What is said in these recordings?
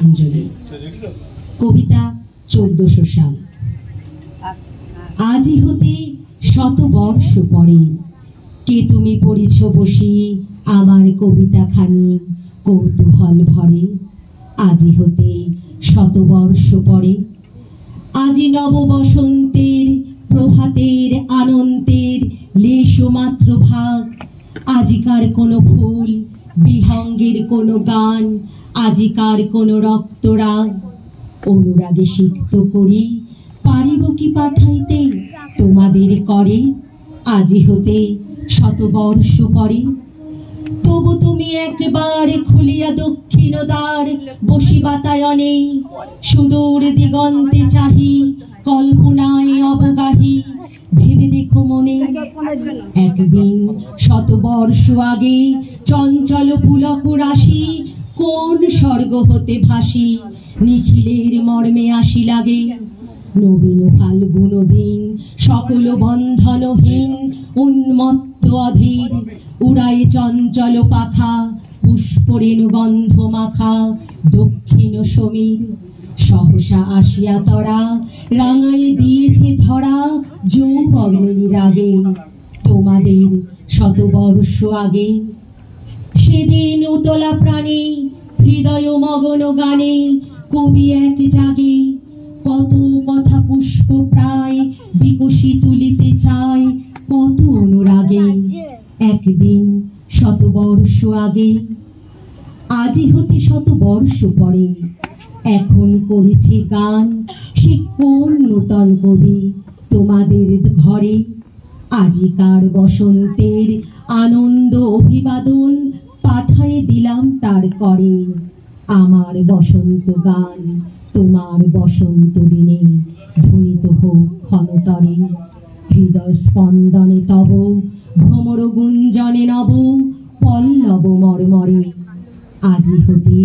পুষ্পাঞ্জলি। কবিতা 1400 সাল। আজি হতে 100 বর্ষ পরে কে তুমি পড়িছ বসি আমার কবিতা খানি কৌতূহল ভরে। আজি হতে 100 বর্ষ পরে, আজি নব বসন্তের প্রভাতের আনন্দের লেশমাত্র ভাগ। আজিকার কোনো ফুল বিহঙ্গের কোনো গান, আজিকার কোনো রক্তরাগ। অনুরাগে সিক্ত করি পারিব কি পাঠাইতে তোমাদের করে। আজি হতে 100 বর্ষ পরে, তবু তুমি একবার খুলিয়া দক্ষিণ দ্বার বসি বাতায়নে। সুদূর দিগন্তে চাহি কল্পনায় অবগাহী, ভেবে দেখো মনে একদিন 100 বর্ষ আগে চঞ্চল পুলক রাশি কোন স্বর্গ হতে ভাসি নিখিলের মর্মে আসি লাগে। নবীন ফাল্গুন দিন সকল বন্ধনহীন উন্মত্ত অধীর, উড়ায় চঞ্চল পাখা পুষ্পরেণু গন্ধ মাখা দক্ষিণ সমীর। সহসা আসিয়া তরা রাঙাই দিয়েছে ধরা যৌবগ্নি রাগে তোমাদের 100 বর্ষ আগে। সেদিন উতলা প্রাণে হৃদয় মগন গানে কবি এক জাগে। কত কথা পুষ্প প্রায় বিকশি তুলিতে চায় কত অনুরাগে। একদিন 100 বর্ষ আগে, আজি হতে 100 বর্ষ পরে এখন করেছি গান সে কোন নূতন কবি তোমাদের ঘরে। আজিকার বসন্তের আনন্দ অভিবাদন পাঠায়ে দিলাম তার করে। আমার বসন্ত গান তোমার বসন্ত দিনে ধ্বনিত হোক ক্ষণতরে। হৃদয় স্পন্দনে তব ভ্রমর গুঞ্জনে নব পল্লব মর্মরে। আজি হতে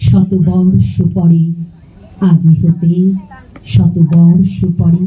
100 বর্ষ পরে, আজি হতে 100 বর্ষ পরে।